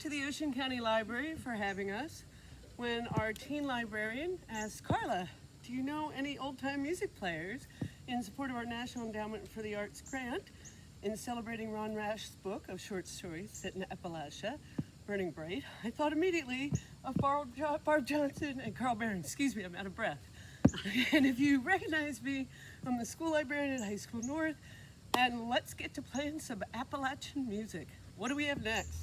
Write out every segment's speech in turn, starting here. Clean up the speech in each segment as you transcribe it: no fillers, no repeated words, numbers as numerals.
to the Ocean County Library for having us when our teen librarian asked Karla, do you know any old-time music players in support of our National Endowment for the Arts grant in celebrating Ron Rash's book of short stories set in Appalachia, Burning Bright? I thought immediately of Barb Johnson and Carl Barron. Excuse me, I'm out of breath. And if you recognize me, I'm the school librarian at High School North, and let's get to playing some Appalachian music. What do we have next?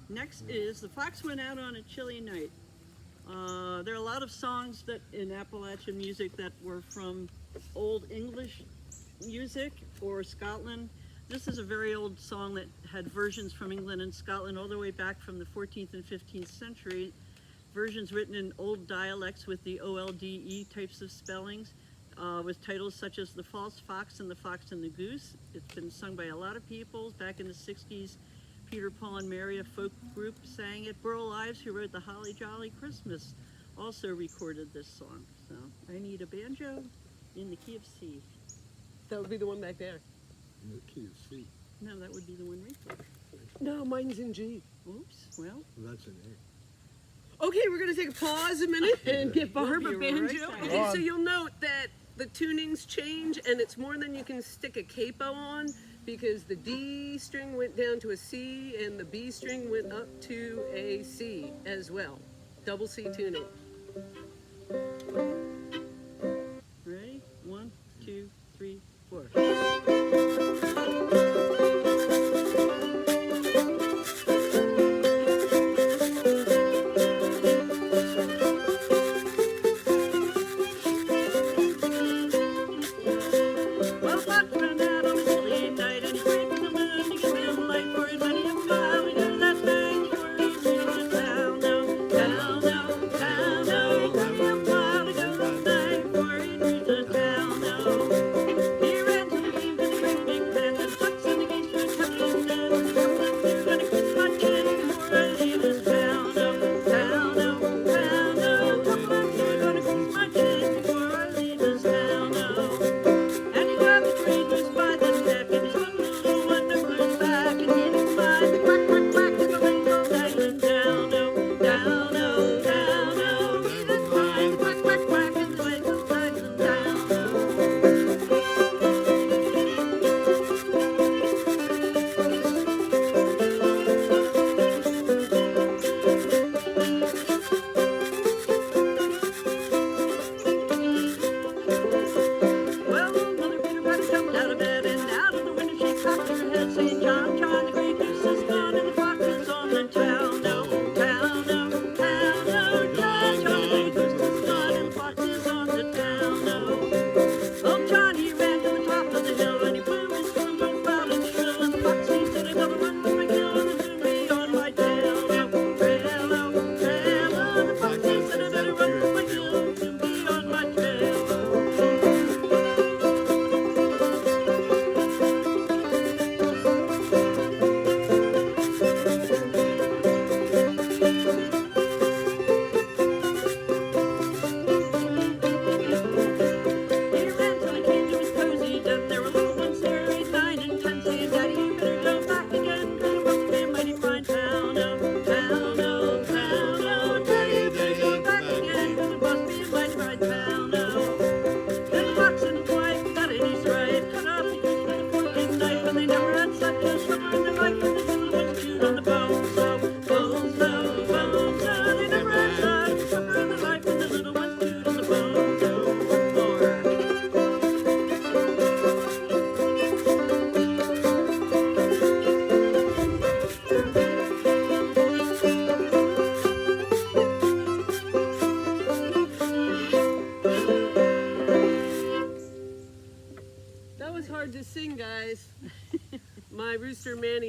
Next is The Fox Went Out on a Chilly Night. There are a lot of songs that in Appalachian music that were from Old English music or Scotland. This is a very old song that had versions from England and Scotland all the way back from the 14th and 15th century. Versions written in old dialects with the OLDE types of spellings, with titles such as The False Fox and The Fox and the Goose. It's been sung by a lot of people. Back in the 60s, Peter, Paul, and Mary, a folk group, sang it. Burl Ives, who wrote the Holly Jolly Christmas, also recorded this song. So I need a banjo in the key of C. That would be the one back there. In the key of C. No, that would be the one right there. No, mine's in G. Oops, well. That's an A. Okay, we're going to take a pause a minute and get Barb We'll a be right banjo. back. Okay, so you'll note that the tunings change, and it's more than you can stick a capo on, because the D string went down to a C, and the B string went up to a C as well. Double C tuning. Ready? 1, 2, 3, 4.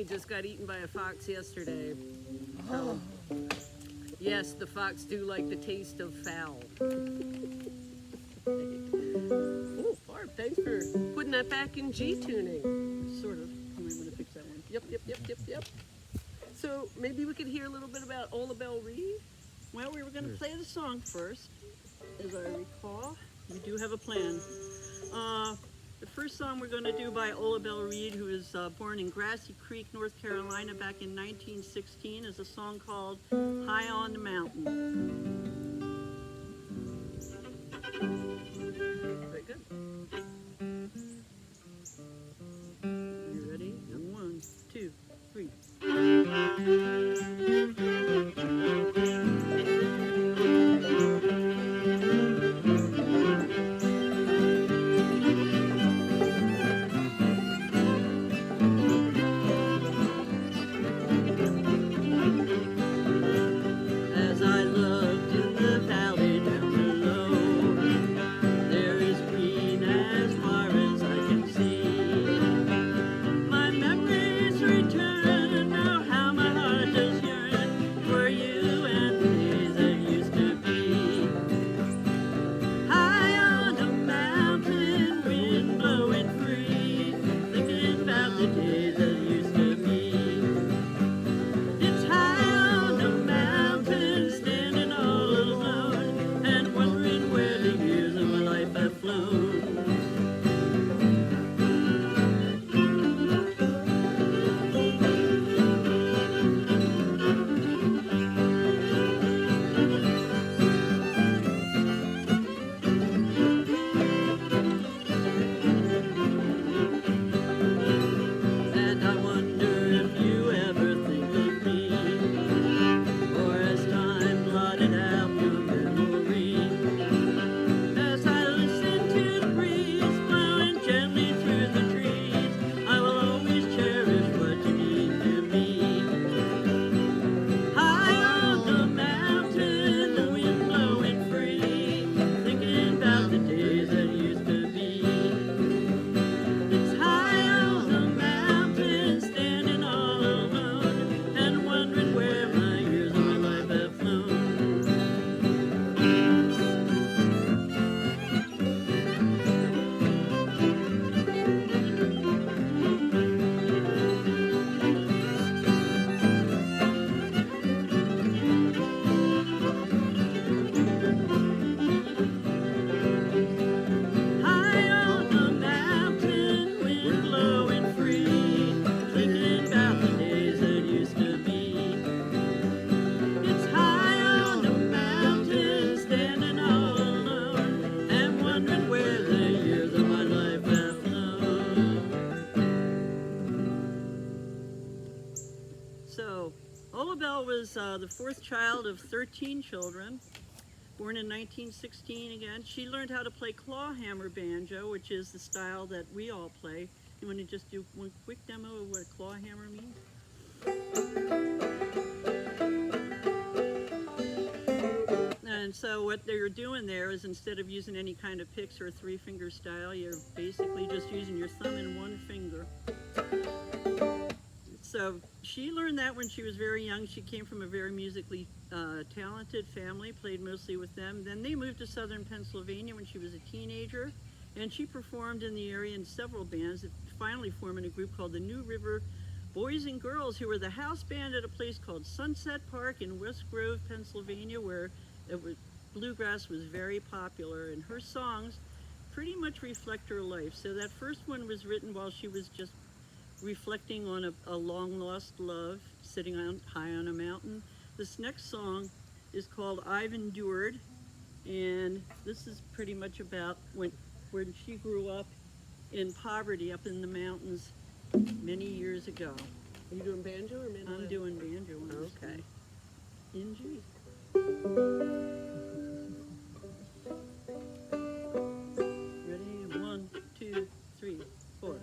Just got eaten by a fox yesterday. So, yes, the fox do like the taste of fowl. Oh, Barb, thanks for putting that back in G tuning. Sort of. You might want to fix that one. Yep. So maybe we could hear a little bit about Ola Belle Reed? Well, we were going to play the song first, as I recall. We do have a plan. The first song we're going to do by Belle Reed, who was born in Grassy Creek, North Carolina back in 1916, is a song called High on the Mountain. Very good. You ready? And 1, 2, 3. As I looked in the valley down below, there is green as far as I can see. My memories return, oh how my heart does yearn for you and the days that used to be. High on a mountain, wind blowing free, thinking about the days that used to be. It's high on a mountain, standing all alone, and wondering where the years of my life have flown. And I wonder if you ever think of me, or as time blotted out your memory. As I listen to the breeze blowing gently through the trees, I will always cherish what you mean to me. High on the mountain, the wind blowing free, thinking about the days that used to be. It's high on the mountain, standing all alone, and wondering where my years of my life have flown. High on the mountain, wind blowing free, thinking about the days that used to be. It's high on the mountain, standing all alone, and wondering where the years of my life have flown. So, Belle was the fourth child of 13 children. Born in 1916 again. She learned how to play clawhammer banjo, which is the style that we all play. You want to just do one quick demo of what a clawhammer means? And so what they're doing there is, instead of using any kind of picks or three-finger style, you're basically just using your thumb and one finger. So she learned that when she was very young. She came from a very musically talented family, played mostly with them. Then they moved to southern Pennsylvania when she was a teenager, and she performed in the area in several bands, finally forming a group called the New River Boys and Girls, who were the house band at a place called Sunset Park in West Grove, Pennsylvania, where bluegrass was very popular, and her songs pretty much reflect her life. So that first one was written while she was just reflecting on a long-lost love, sitting high on a mountain. This next song is called I've Endured, and this is pretty much about when she grew up in poverty up in the mountains many years ago. Are you doing banjo or mandolin? I'm doing banjo on this Okay. one. In G. Ready? 1, 2, 3, 4.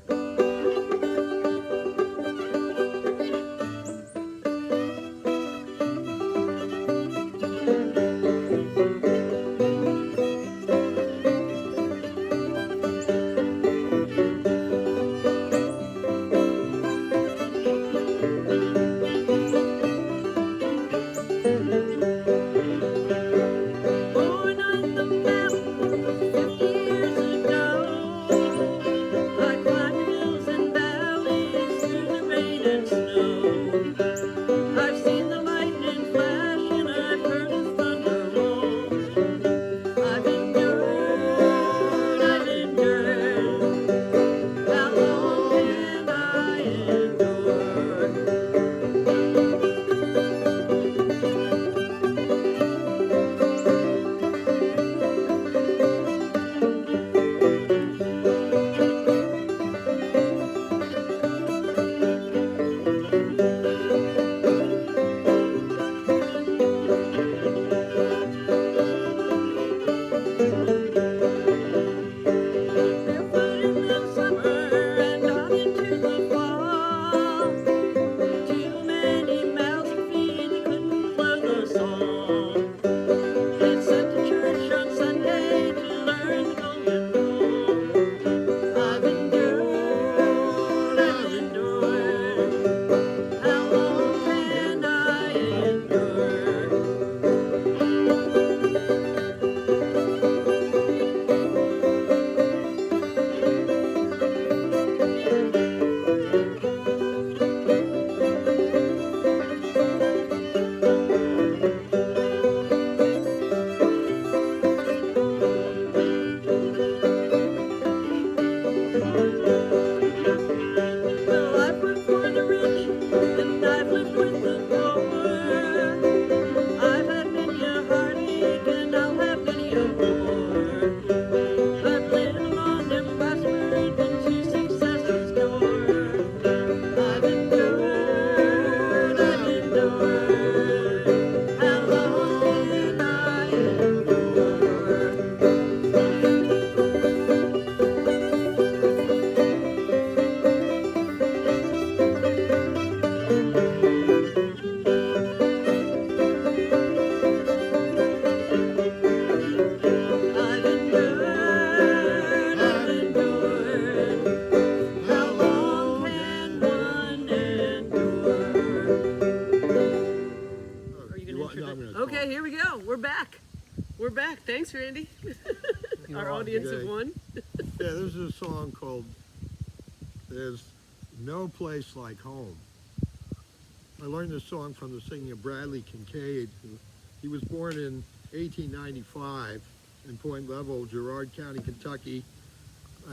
back. Thanks, Randy. You're Our welcome, audience Jay. of one. Yeah, this is a song called There's No Place Like Home. I learned this song from the singing of Bradley Kincaid. He was born in 1895 in Point Level, Girard County, Kentucky.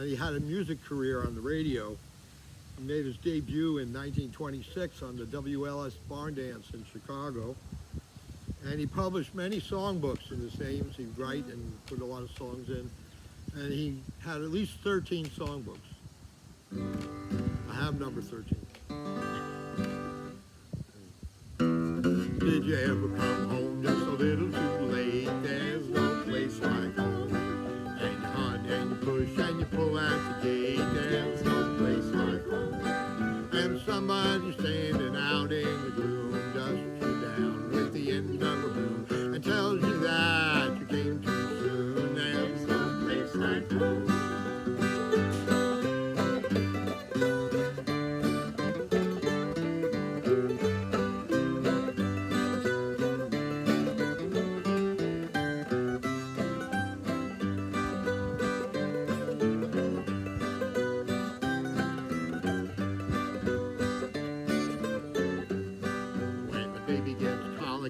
He had a music career on the radio. He made his debut in 1926 on the WLS Barn Dance in Chicago. And he published many songbooks in his names. He'd write and put a lot of songs in. And he had at least 13 songbooks. I have number 13. Did you ever come home just a little too late? There's no place like home. And you hunt and you push and you pull at the gate. There's no place like home. And somebody standing out in the gloom dusts you down with the end of a broom and tells you that you came too soon. There's no place like home.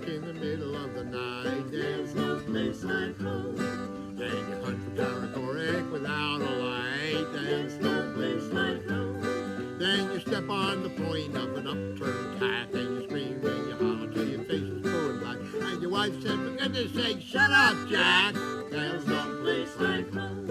In the middle of the night, there's no place like home. Then you hunt for paregoric without a light, there's no place like home. Then you step on the point of an upturned tack, and you scream and you holler till your face is blue and black. And your wife said, for goodness sake, shut up, Jack. There's no place like home.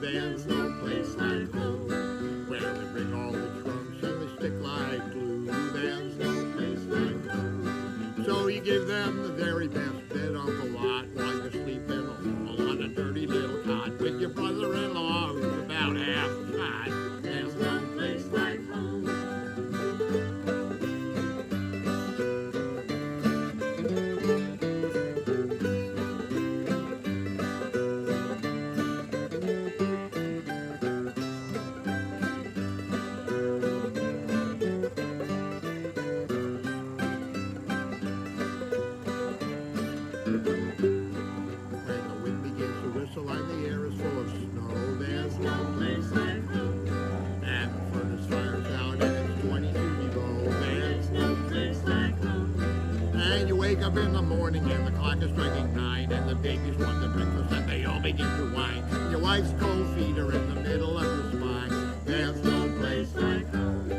There's no place like home. Where they bring all the trunks and they stick like glue. There's no place like home. So you give them the very best bed on the lot while you sleep in a hall on a dirty little cot with your brother-in-law who's about half the shot. There's no place like home. Up in the morning and the clock is striking 9 and the babies want the breakfast and they all begin to whine. Your wife's cold feet are in the middle of your spine. There's no place like home.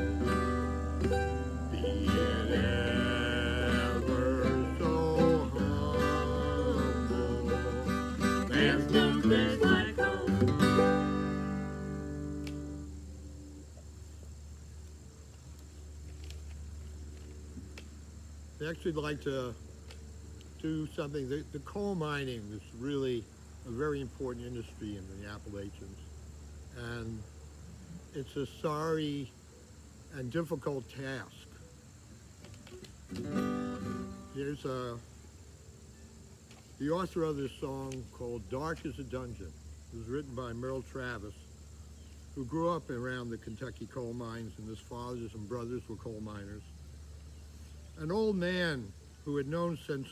Be it ever so humble. There's no place like home. They actually like to do something. The coal mining is really a very important industry in the Appalachians, and it's a sorry and difficult task. Here's the author of this song called Dark as a Dungeon. It was written by Merle Travis, who grew up around the Kentucky coal mines, and his fathers and brothers were coal miners. An old man who he'd known since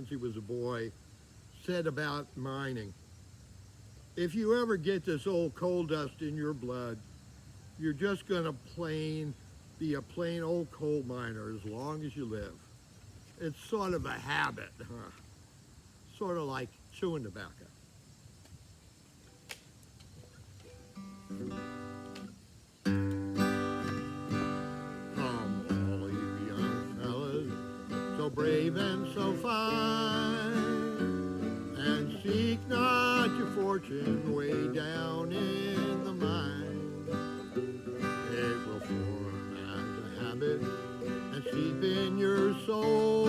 he was a boy said about mining, if you ever get this old coal dust in your blood, you're just gonna be a plain old coal miner as long as you live. It's sort of a habit, huh? Sort of like chewing tobacco. Brave and so fine, and seek not your fortune way down in the mine. It will form as a habit and seep in your soul,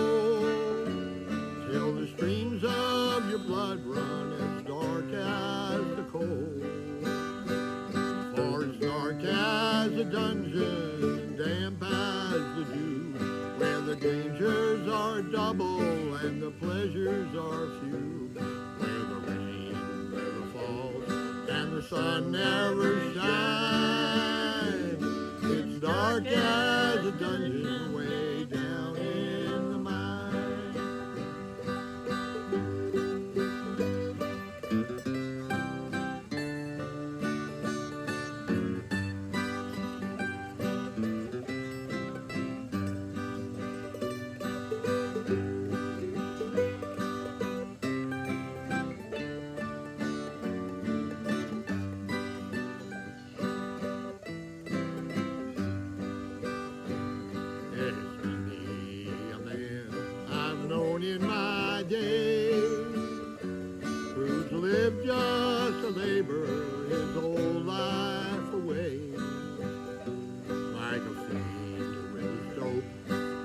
till the streams of your blood run as dark as the coal. a dungeon, damp as the dew, where the dangers are double and the pleasures are few, where the rain never falls and the sun never shines. It's dark as a dungeon way down in the mine. It's many a man I've known in my day who's lived just to labor his whole life away, like a fiend with his dope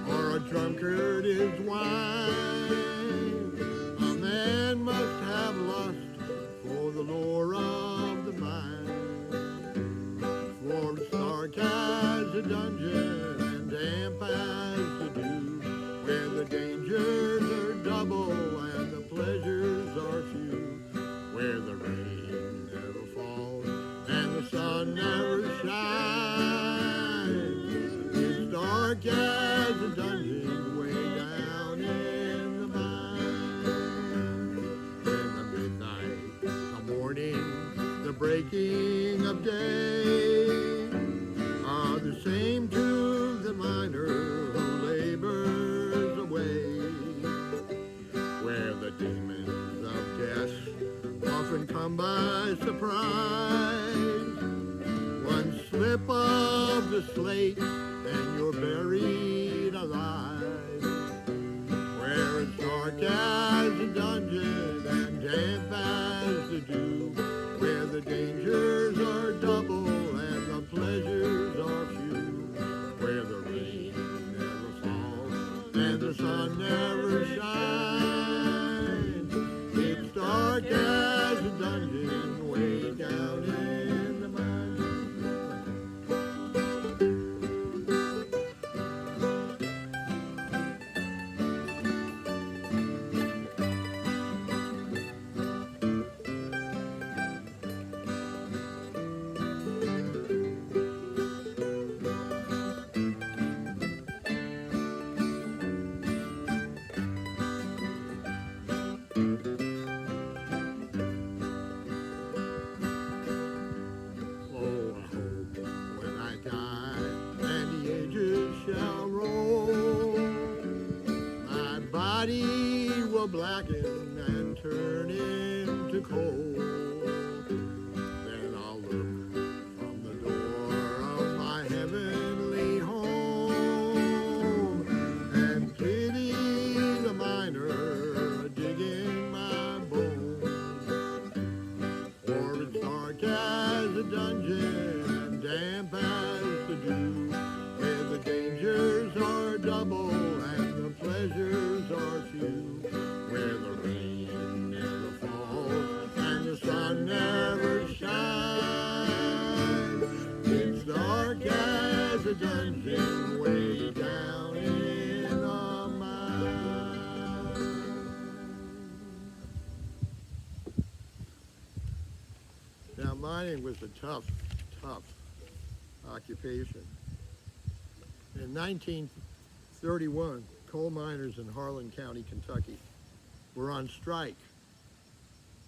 or a drunkard his wine. A man must have lust for the lure of the mine, for it's dark as a dungeon and damp as the dew, where the dangers are double and the pleasures are few, where the rain never falls and the sun never shines. It's dark as a dungeon way down in the mine. In the midnight, the morning, the breaking of day are the same to the miner who labors away, where the demons of death often come by surprise. One slip of the slate and you're buried alive, where it's dark as a dungeon and damp as the dew, where the dangers are double and the pleasures are few, where the rain never falls and the sun never shines. It's dark as a dungeon way down in the mine. Oh, I hope when I die and the ages shall roll, my body will blacken and turn into coal. Then I'll look from the door of my heavenly home and pity the miner digging my bones. For it's dark as a dungeon and damp as the dew, where the dangers are double and the pleasures are few, where the rain never falls and the sun never shines. It's dark as a dungeon way down in the mine. Now, mining was a tough occupation. In 1931, coal miners in Harlan County, Kentucky, were on strike.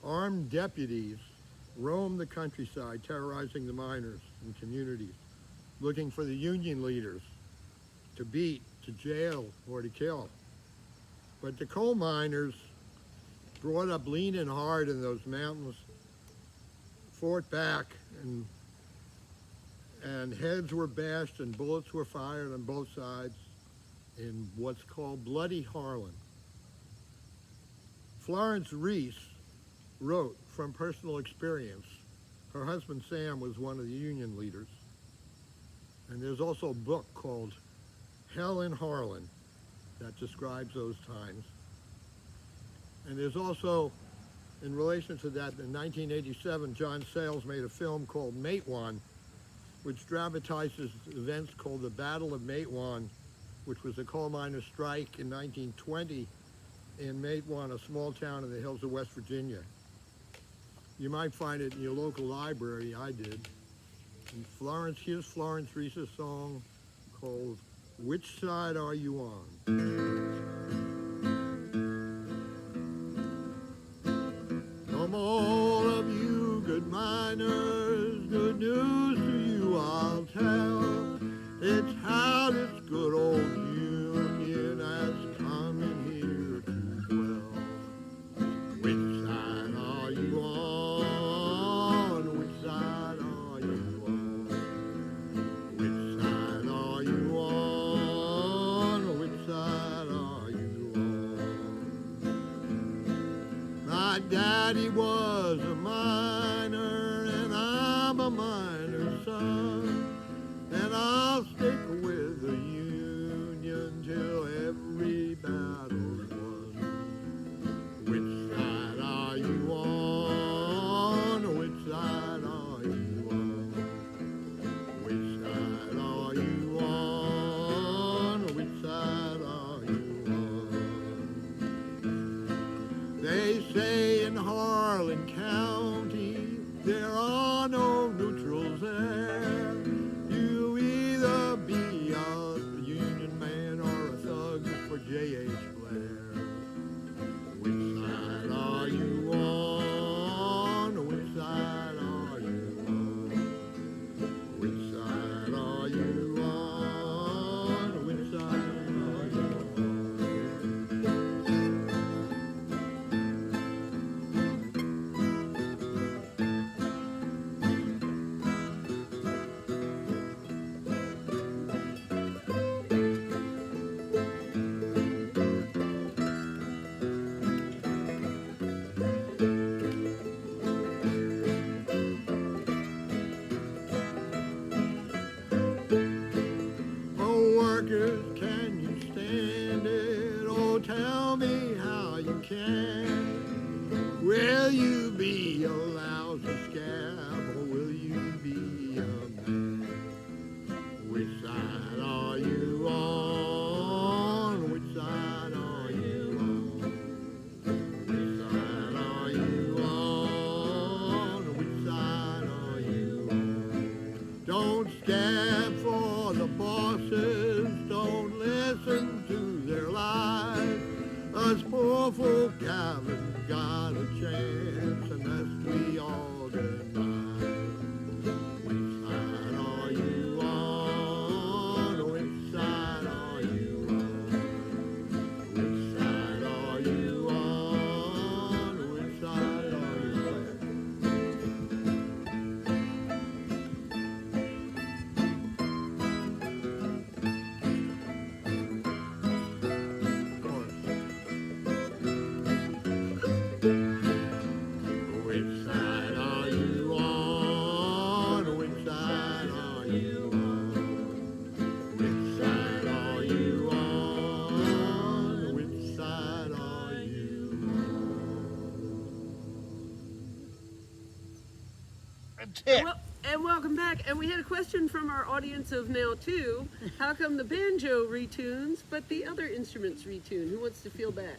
Armed deputies roamed the countryside, terrorizing the miners and communities, looking for the union leaders to beat, to jail, or to kill. But the coal miners, brought up lean and hard in those mountains, fought back, and heads were bashed and bullets were fired on both sides in what's called Bloody Harlan. Florence Reese wrote from personal experience. Her husband Sam was one of the union leaders. And there's also a book called Hell in Harlan that describes those times. And there's also, in relation to that, in 1987, John Sayles made a film called Matewan, which dramatizes events called the Battle of Matewan, which was a coal miners' strike in 1920 in Matewan, a small town in the hills of West Virginia. You might find it in your local library. I did. And here's Florence Reese's song called "Which Side Are You On?" Come all of you good miners, good news to you I'll tell. It's how this good old Union has come in here to dwell. Which side are you on? Which side are you on? Which side are you on? Which side are you on? My daddy was a miner and I'm a miner's son. And I'll stick with the Union till every battle's won. Which side are you on? Which side are you on? Which side are you on? Which side are you on? They say in Harlan County there are no neutrals there. Be a Union man or a thug for J.H. Blair. Which side are you on? Which side are you on? Which side are you on? Which side are you can you stand it? Oh, tell me how you can. Will you be a lousy scab or will you be a man? Which side are you on? Which side are you on? Which side are you on? Which side are you on? Don't scab for the bosses. Don't listen to their lies. Us poor folk haven't got a chance unless we organize. Which side are you on? Which side are you on? Which side are you on? Which side are you And welcome back. And we had a question from our audience of now too. How come the banjo retunes, but the other instruments retune? Who wants to feel that?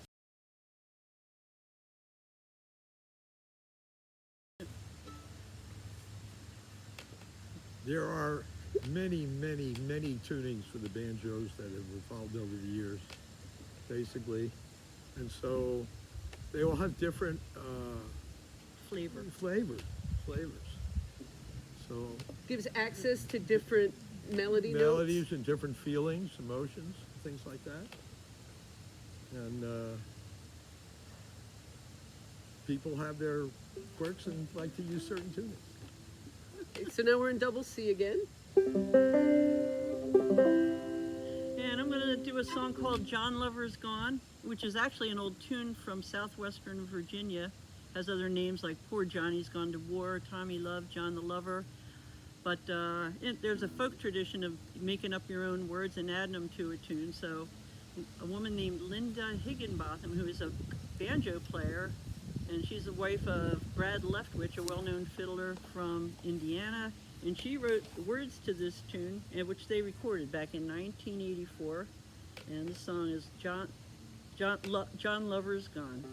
There are many, many, many tunings for the banjos that have evolved over the years, basically. And so they all have different flavors. So Gives access to different melodies and different feelings, emotions, things like that. And people have their quirks and like to use certain tunings. Okay, so now we're in double C again. And I'm going to do a song called John Lover's Gone, which is actually an old tune from southwestern Virginia. Has other names like Poor Johnny's Gone to War, Tommy Love, John the Lover. But there's a folk tradition of making up your own words and adding them to a tune. So a woman named Linda Higginbotham, who is a banjo player, and she's the wife of Brad Leftwich, a well-known fiddler from Indiana. And she wrote the words to this tune, which they recorded back in 1984. And the song is John Lover's Gone.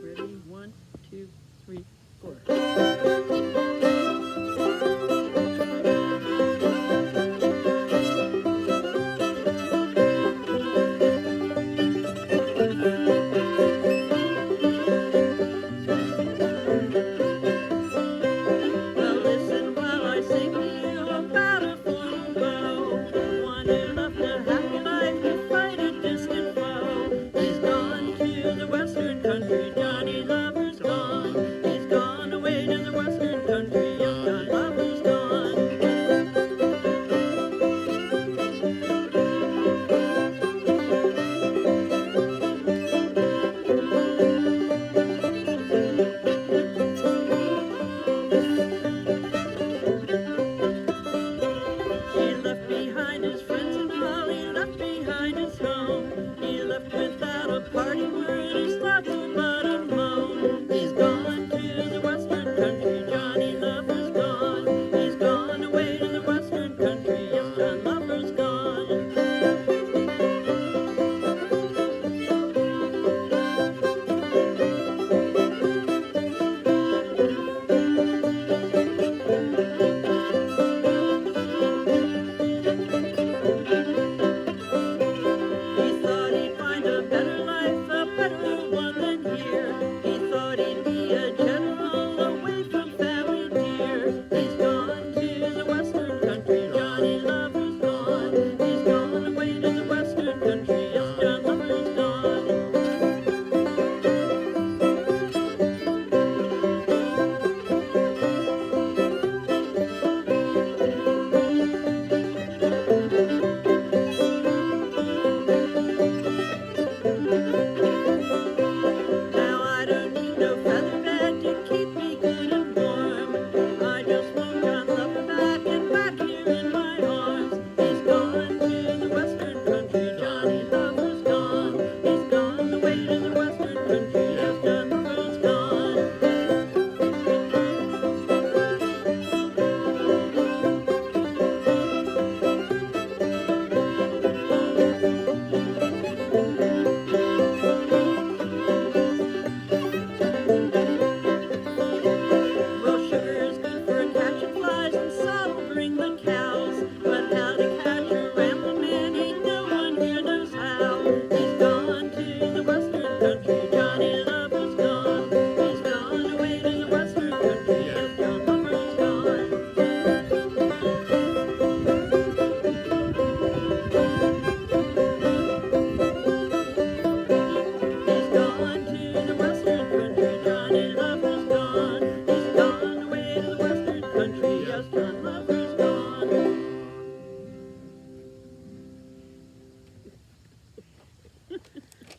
Ready? 1, 2, 3, 4.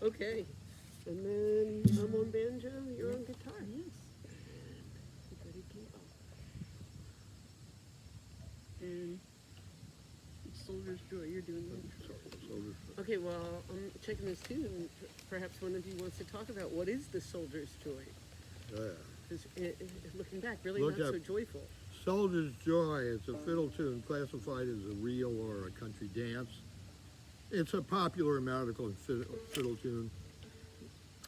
Okay. And then I'm on banjo, you're on guitar. Yes. Goody people. And Soldier's Joy, you're doing that. Okay, well, I'm checking this too, and perhaps one of you wants to talk about what is the Soldier's Joy? Yeah. Because looking back, really Look not up. so joyful. Soldier's Joy is a fiddle tune classified as a reel or a country dance. It's a popular American fiddle tune,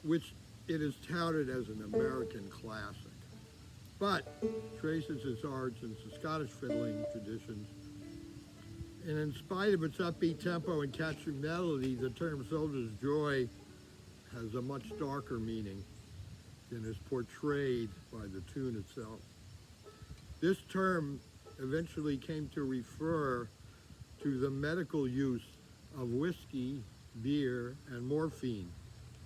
which it is touted as an American classic, but traces its origins to Scottish fiddling traditions. And in spite of its upbeat tempo and catchy melody, the term Soldier's Joy has a much darker meaning than is portrayed by the tune itself. This term eventually came to refer to the medical use of whiskey, beer, and morphine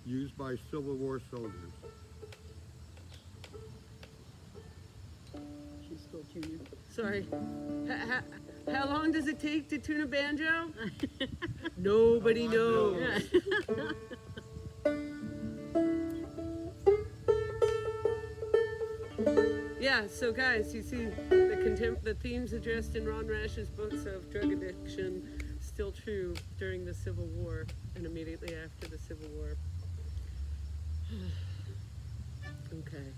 used by Civil War soldiers. She's still tuning. Sorry. How long does it take to tune a banjo? Nobody knows. Yeah, so guys, you see the themes addressed in Ron Rash's books of drug addiction still true during the Civil War and immediately after the Civil War. Okay.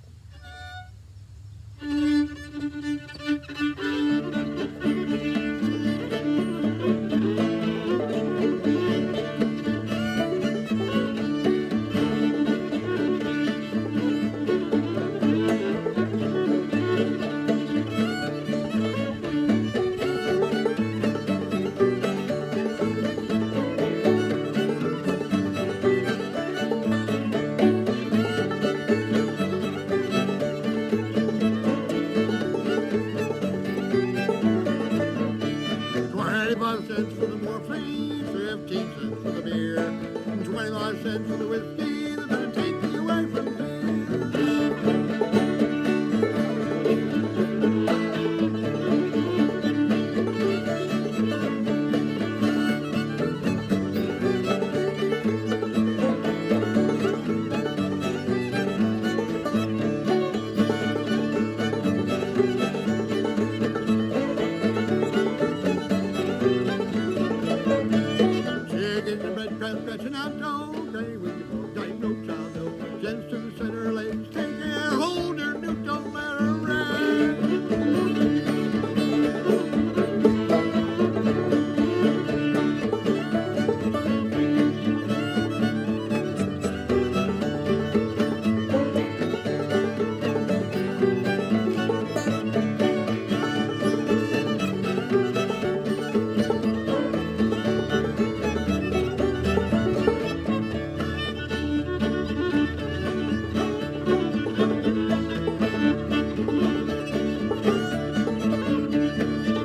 $25 for the morphine, 15 cents for the beer, and 25 cents for the whiskey that's gonna take me away from here. Chicken and bread crust stretching out dough, granny with your pork, ain't no child no. Gents to the center, ladies take care, hold her newt, don't let her rest.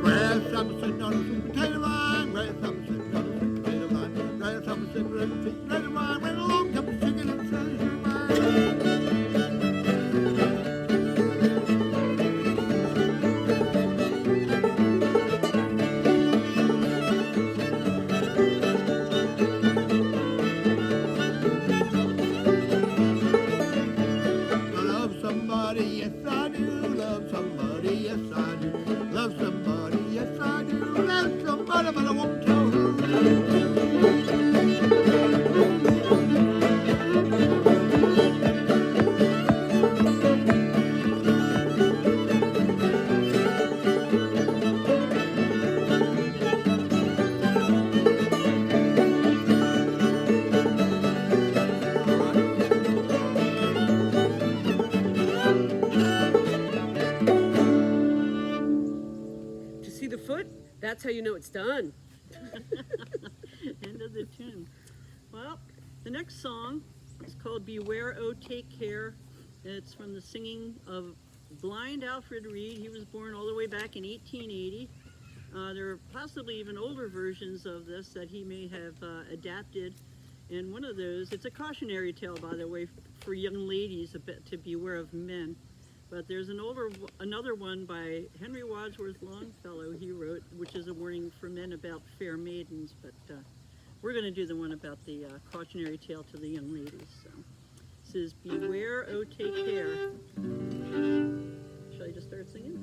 Grasshopper sitting on a sweet potato vine, grasshopper sitting on a sweet potato vine, grasshopper sitting on a sweet potato vine, when along comes a chicken and treasure mine. I love somebody, yes I do, love somebody, yes I do, love somebody, yes I do, love somebody, but I won't tell who. To see the foot, that's how you know it's done. End of the tune. Well, the next song is called Beware, Oh Take Care. It's from the singing of blind Alfred Reed. He was born all the way back in 1880. There are possibly even older versions of this that he may have adapted. And one of those, it's a cautionary tale, by the way, for young ladies a bit to beware of men. But there's another one by Henry Wadsworth Longfellow he wrote, which is a warning for men about fair maidens. But we're going to do the one about the cautionary tale to the young ladies. So this is Beware, Oh Take Care. Shall I just start singing?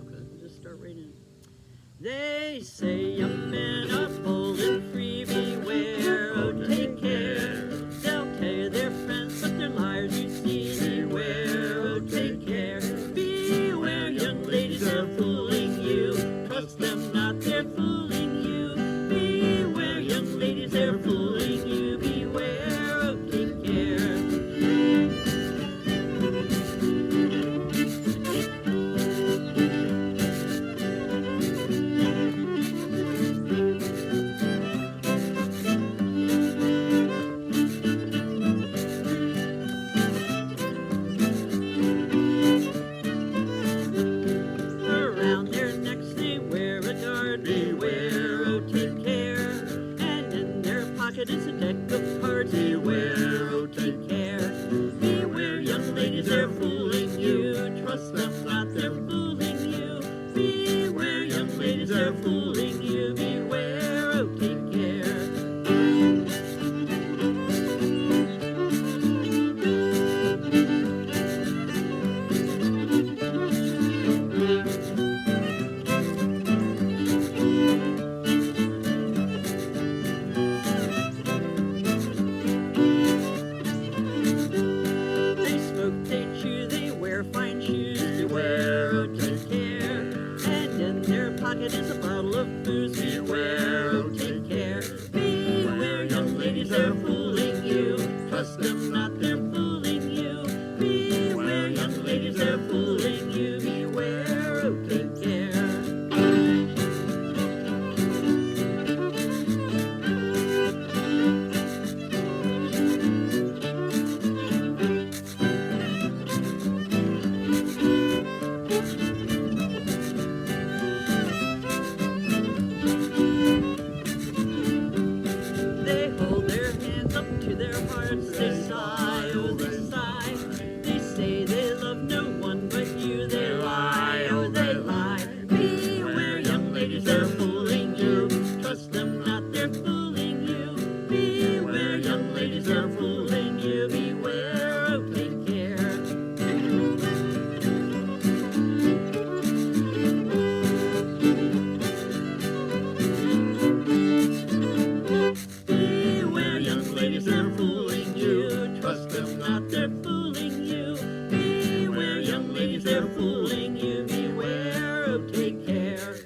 Okay. I'll just start right in. They say young men are bold and free, beware, oh take care. They'll tell you they're friends, but they're liars, you see. Beware, oh take care. Beware, young ladies, they're fooling you. Trust them not, they're fooling you. Beware, young ladies, they're fooling you. Beware, oh take care. Around their necks they wear a guard. Beware, oh take care. And in their pocket is a deck of cards. Beware, oh take care. Beware, young ladies, they're fooling you. Trust them not, they're fooling you. Beware, young ladies, they're fooling you. Beware, oh take care. They smoke, they chew, they wear fine shoes. Beware, their pocket is a bottle of booze. Beware, oh take care. Beware, young ladies, they're fooling you. Trust them not, they're fooling you. Beware, young ladies, they're fooling you. Beware, oh take care. They hold their hands up to their hearts, they sigh, oh they sigh. They say they love no one but you, they lie, oh they lie. Beware, young ladies, they're fooling you. Trust them not, they're fooling you. Beware, young ladies, they're fooling you. Beware, oh take care. Beware, young ladies, they're fooling you. Trust them not, they're fooling you. Beware, young ladies, they're fooling you. Beware, oh take care.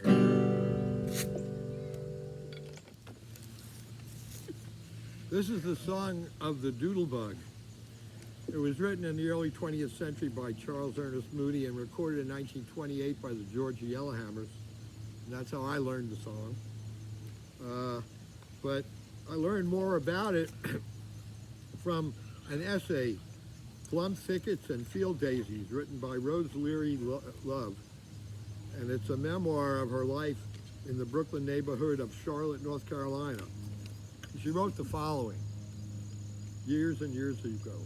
This is the song of the doodlebug. It was written in the early 20th century by Charles Ernest Moody and recorded in 1928 by the Georgia Yellowhammers. And that's how I learned the song. But I learned more about it from an essay, Plum Thickets and Field Daisies, written by Rose Leary Love. And it's a memoir of her life in the Brooklyn neighborhood of Charlotte, North Carolina. She wrote the following, years and years ago.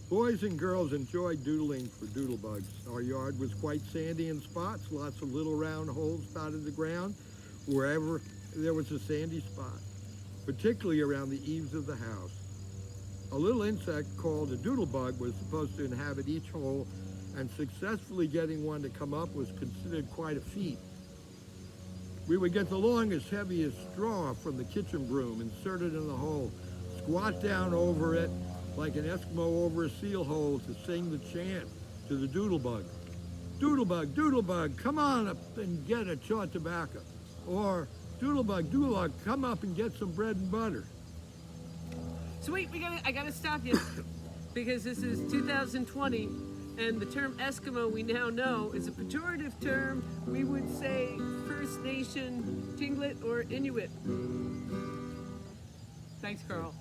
Boys and girls enjoyed doodling for doodlebugs. Our yard was quite sandy in spots, lots of little round holes dotted the ground wherever there was a sandy spot, particularly around the eaves of the house. A little insect called a doodlebug was supposed to inhabit each hole, and successfully getting one to come up was considered quite a feat. We would get the longest, heaviest straw from the kitchen broom, insert it in the hole, squat down over it like an Eskimo over a seal hole to sing the chant to the doodlebug. Doodlebug, doodlebug, come on up and get a chaw tobacco. Or, doodlebug, doodlebug, come up and get some bread and butter. So wait, I gotta stop you because this is 2020 and the term Eskimo we now know is a pejorative term. We would say First Nation, Tlingit, or Inuit. Thanks, Carl.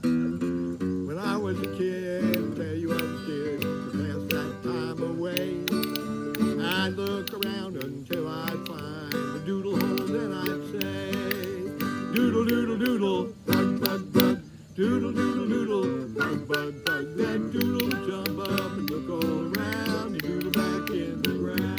When I was a kid, I'll tell you I was a kid, to pass that time away. I'd look around until I'd find the doodle hole, then I'd say, doodle, doodle, doodle, bug, bug, bug, doodle, doodle, doodle, bug, bug, bug. That doodle would jump up and look all around and doodle back in the ground.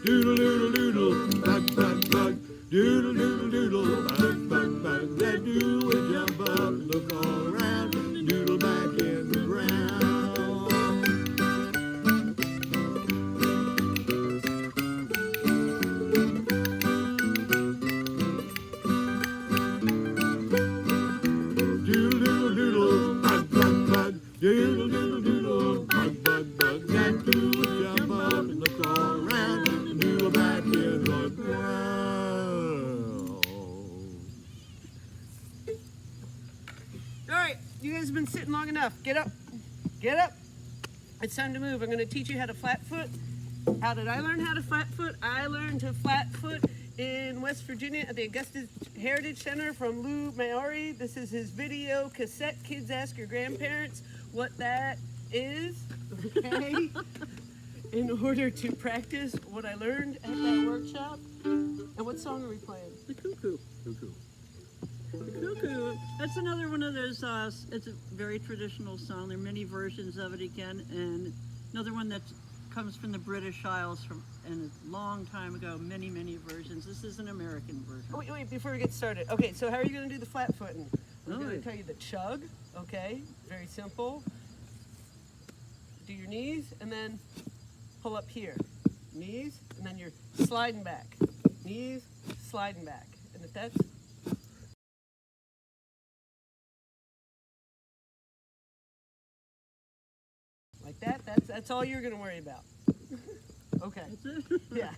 Doodle, doodle, doodle, bug, bug, bug. Doodle, doodle, doodle, bug, bug, bug. That you guys have been sitting long enough. Get up. Get up. It's time to move. I'm going to teach you how to flat foot. How did I learn how to flat foot? I learned to flat foot in West Virginia at the Augusta Heritage Center from Lou Maori. This is his video cassette. Kids, ask your grandparents what that is. Okay? In order to practice what I learned at that workshop. And what song are we playing? The Cuckoo. Cuckoo. The Cuckoo. That's another one of those, it's a very traditional song. There are many versions of it again. And another one that comes from the British Isles from and a long time ago, many, many versions. This is an American version. Oh, wait, before we get started. Okay, so how are you going to do the flat footing? I'm going Oh. to tell you the chug, okay? Very simple. Do your knees and then pull up here. Knees, and then you're sliding back. Knees, sliding back. And if that's like that, that's all you're going to worry about. Okay. That's it? Yeah.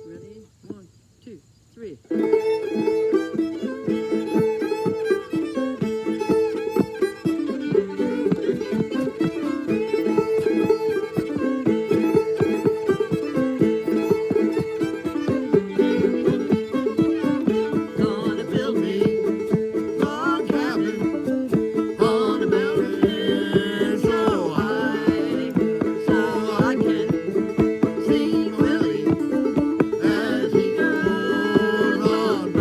Ready? 1, 2, 3. Gonna build me log cabin on a mountain so high, so I can see Willie as he goes on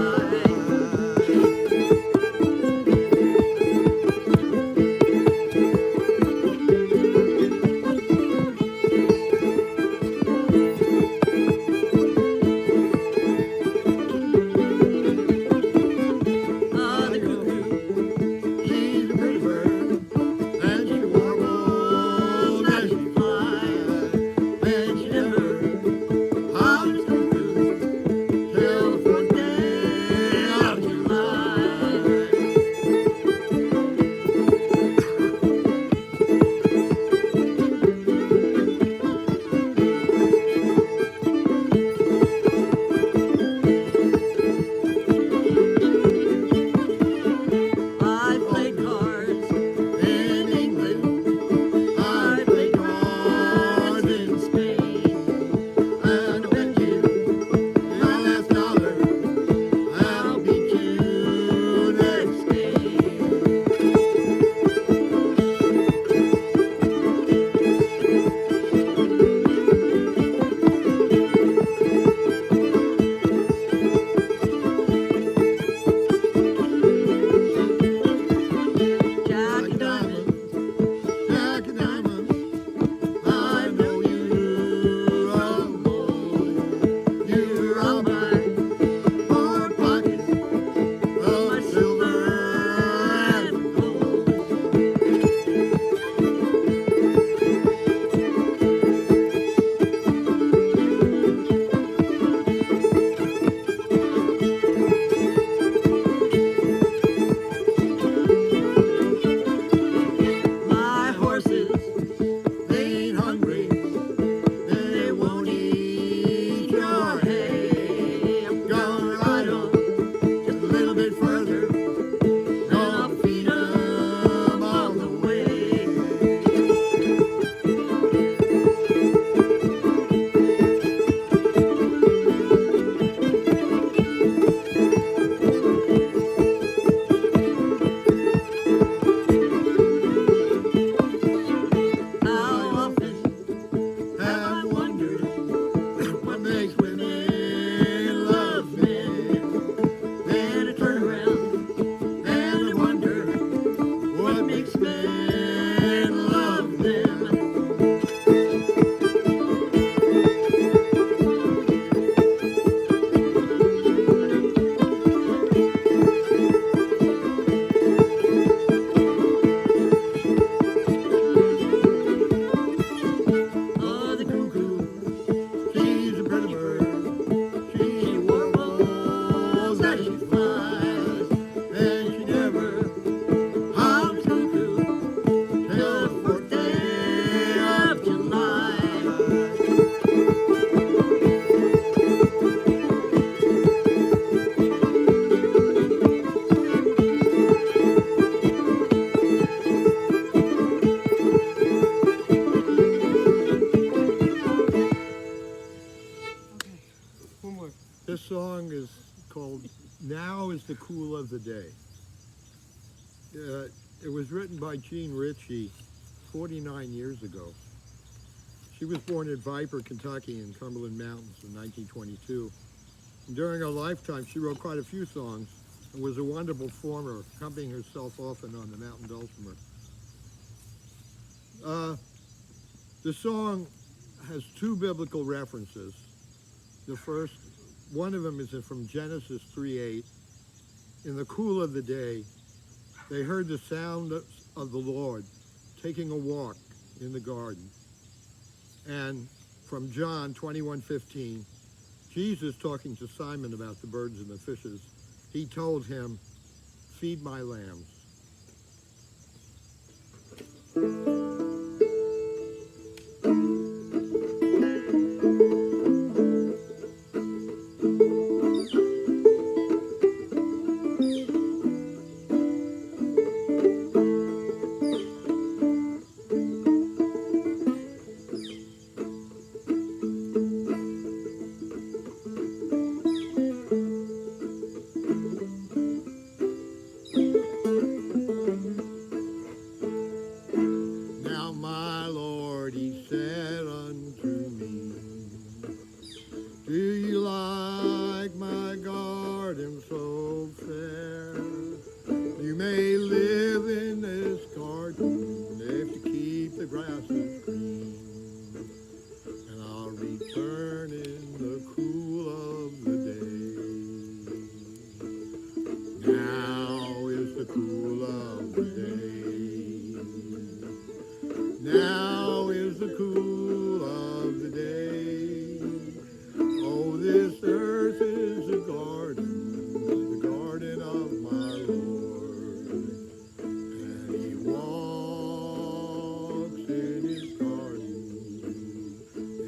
called Now is the Cool of the Day. It was written by Jean Ritchie 49 years ago. She was born at Viper, Kentucky in Cumberland Mountains in 1922. And during her lifetime, she wrote quite a few songs and was a wonderful performer, accompanying herself often on the mountain dulcimer. The song has two biblical references. The first, one of them is from Genesis 3:8. In the cool of the day, they heard the sound of the Lord taking a walk in the garden. And from John 21:15, Jesus talking to Simon about the birds and the fishes, he told him, "Feed my lambs." Now my Lord, he said unto me, do you like my garden so fair? You may live in this garden if you keep the grasses green, and I'll return in the cool of the day. Now is the cool of the day. Now is the cool of the day. Oh, this earth is the garden of my Lord. And he walks in his garden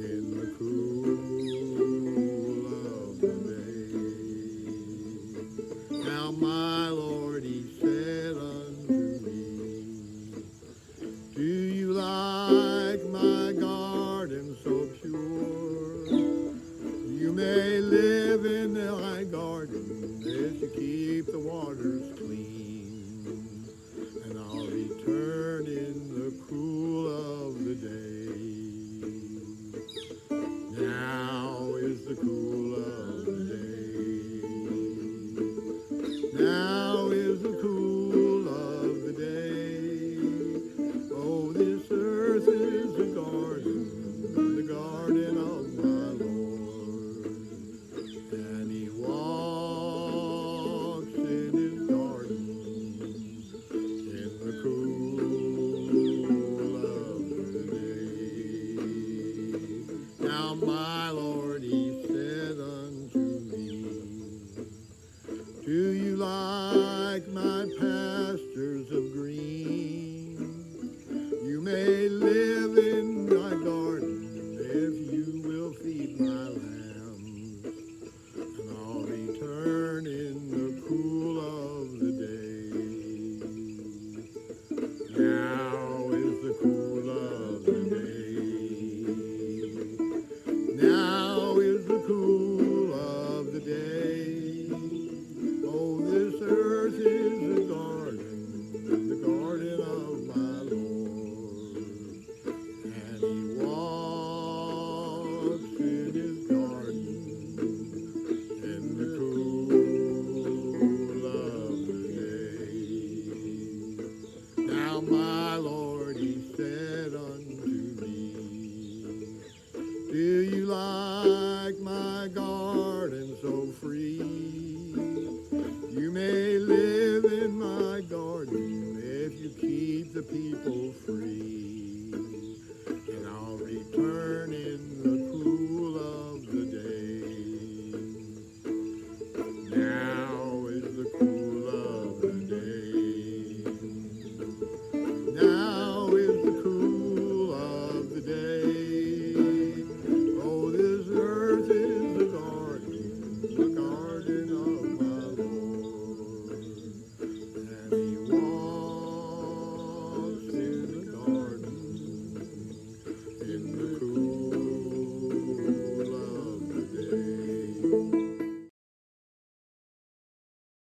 in the cool of the day. Now my Lord, he said unto me, do you like my garden so pure? You may live in my garden if you keep the waters clean, and I'll return in the cool of the day. Now is the cool of the day. Now is the cool of the day. Oh, this earth is the garden of my Lord. And he walks in his garden in the cool of the day. Now my Lord, he said unto me, do you like my